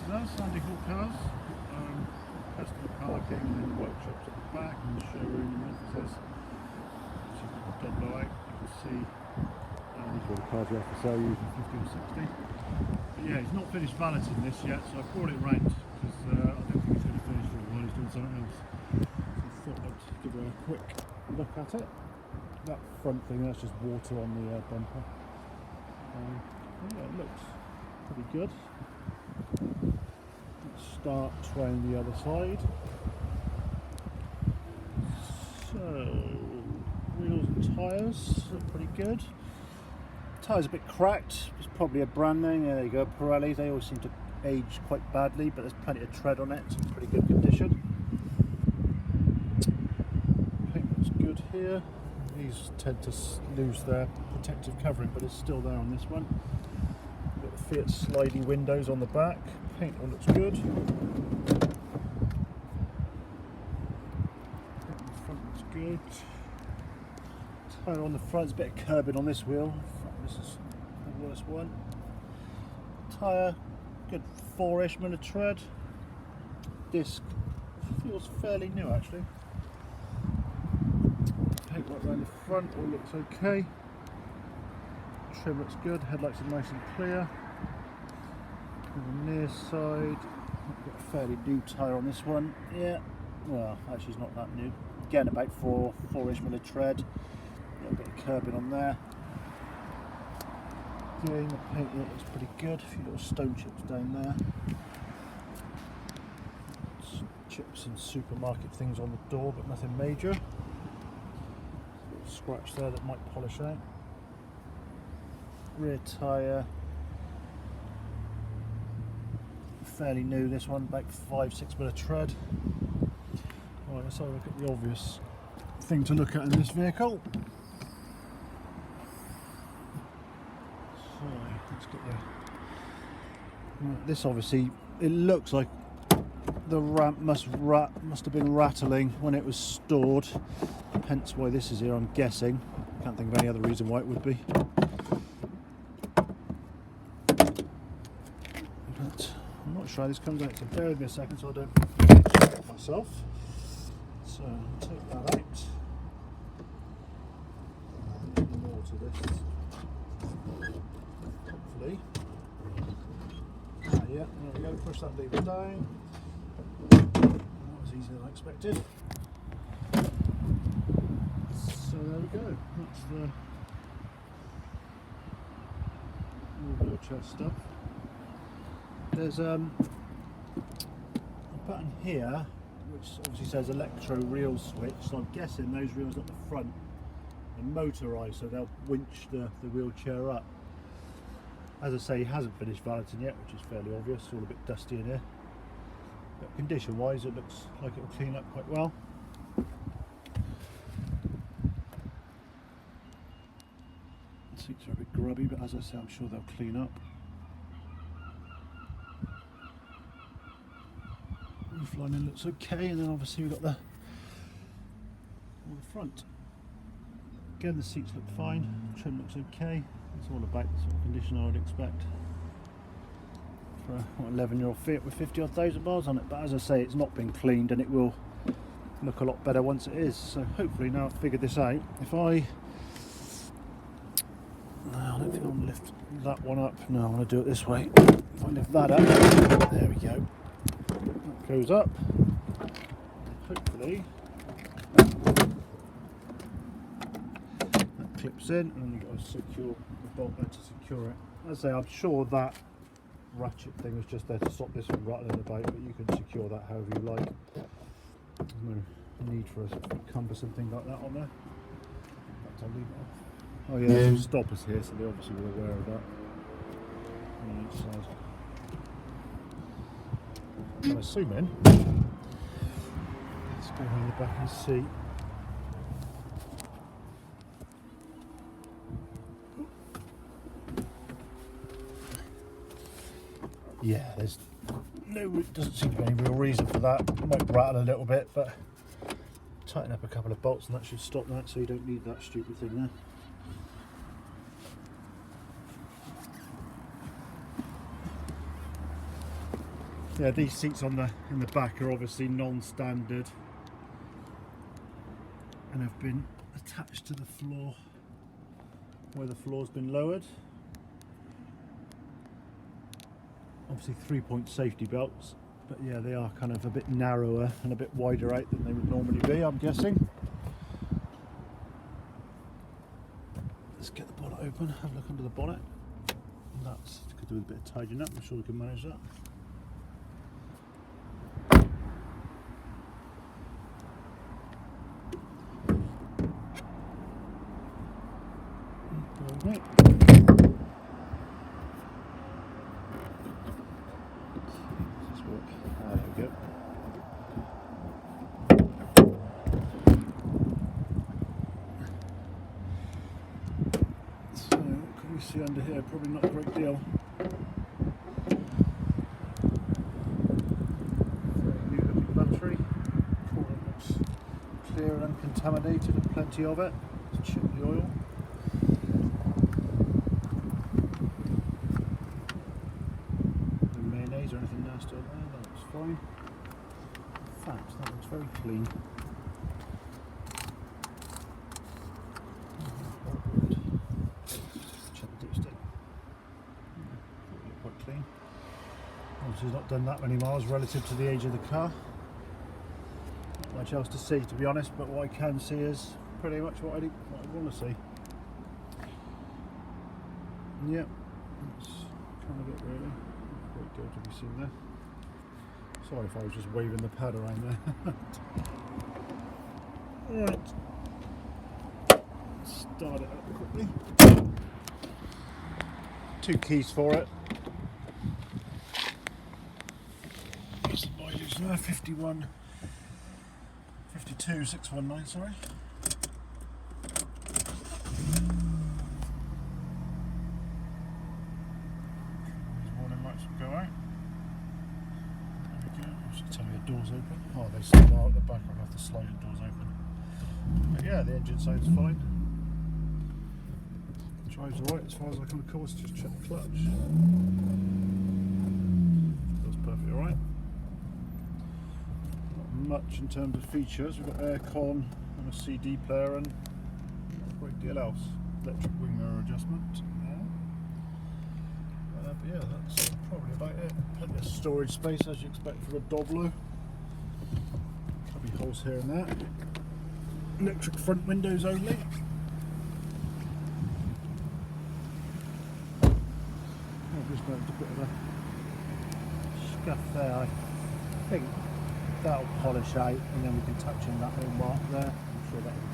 That's Sandy Hall cars. Customer parking and then workshops at the back and the showroom and offices. So you've got the Doblo out, you can see these are all the cars we have for sale using 50 or 60. But yeah, he's not finished valeting this yet, so I brought it round because I don't think he's going to finish for a while, he's doing something else. So I thought I'd give her a quick look at it. That front thing, that's just water on the bumper. Yeah, it looks pretty good. Let's start trying the other side. So, wheels and tyres look pretty good. Tyres a bit cracked, it's probably a brand name. There you go, Pirelli. They always seem to age quite badly, but there's plenty of tread on it. It's in pretty good condition. Paint looks good here. These tend to lose their protective covering, but it's still there on this one. Got the Fiat slidey windows on the back. Paint all looks good. The front looks good. Tyre on the front, there's a bit of curbing on this wheel. This is the worst one. Tyre, good 4-ish mm tread. Disc feels fairly new actually. Paint right around the front, all looks okay. Trim looks good, headlights are nice and clear. On the near side, I've got a fairly new tyre on this one. Yeah, well, actually it's not that new. Again, about 4-ish mm tread. A little bit of curbing on there. Again, the paint looks pretty good. A few little stone chips down there. Some chips and supermarket things on the door, but nothing major. Scratch there that might polish out. Rear tyre, fairly new this one, about 5-6 mm tread. Right, let's have a look at the obvious thing to look at in this vehicle. So let's get this. Obviously, it looks like the ramp must have been rattling when it was stored. Hence why this is here, I'm guessing. Can't think of any other reason why it would be. But I'm not sure how this comes out, so bear with me a second so I don't distract myself. So I'll take that out. More to this. Hopefully. Yeah, there we go, push that lever down. That was easier than I expected. So there we go, that's the wheelchair stuff. There's a button here which obviously says electro reel switch, so I'm guessing those reels at the front are motorised, so they'll winch the wheelchair up. As I say, he hasn't finished valeting yet, which is fairly obvious. It's all a bit dusty in here, but condition wise it looks like it'll clean up quite well. Seats are a bit grubby, but as I say, I'm sure they'll clean up. Roof lining looks okay, and then obviously we've got the front. Again, the seats look fine, trim looks okay. It's all about the sort of condition I would expect for a 11-year-old Fiat with 50 odd thousand miles on it. But as I say, it's not been cleaned, and it will look a lot better once it is. So hopefully, now I've figured this out, if I I don't think I want to lift that one up. No, I want to do it this way. If I lift that up, there we go. That goes up. Hopefully that clips in, and then you've got to secure the bolt there to secure it. As I say, I'm sure that ratchet thing was just there to stop this from rattling about, but you can secure that however you like. There's no need for a sort of cumbersome thing like that on there. In fact, I'll leave it off. Oh yeah, there's some stoppers here, so they obviously were aware of that on each side. I'm assuming. Let's go around the back and see. Yeah, there's doesn't seem to be any real reason for that. It might rattle a little bit, but tighten up a couple of bolts and that should stop that, so you don't need that stupid thing there. Yeah, these seats in the back are obviously non-standard and have been attached to the floor where the floor's been lowered. Obviously 3-point safety belts, but yeah, they are kind of a bit narrower and a bit wider out than they would normally be, I'm guessing. Let's get the bonnet open, have a look under the bonnet. That's could do with a bit of tidying up, I'm sure we can manage that. Right. Let's work. There we go. So, what can we see under here? Probably not a great deal. Very new looking battery. Coolant looks clear and uncontaminated, and plenty of it. Let's check the oil. Or anything nasty on there, that looks fine. In fact, that looks very clean. Check the dipstick. Quite clean. Obviously, not done that many miles relative to the age of the car. Not much else to see, to be honest, but what I can see is pretty much what I want to see. Yep, that's kind of it really. Great deal to be seen there. Sorry if I was just waving the pad around there. Right, start it up quickly. 2 keys for it. What's the mileage there? 52,619, sorry. Go out. There we go. Should tell me the doors open. Oh, they still are at the back. I'll have the sliding doors open. But yeah, the engine sounds fine. Drives alright as far as I can recall. Let's just check the clutch. Feels perfectly alright. Not much in terms of features. We've got aircon and a CD player and not a great deal else. Electric wing mirror adjustment. But yeah, that's probably about it. Plenty of storage space as you expect from a Doblo. Cubby holes here and there. Electric front windows only. I've just noticed a bit of a scuff there. I think that'll polish out and then we can touch in that little mark there. I'm sure that'll be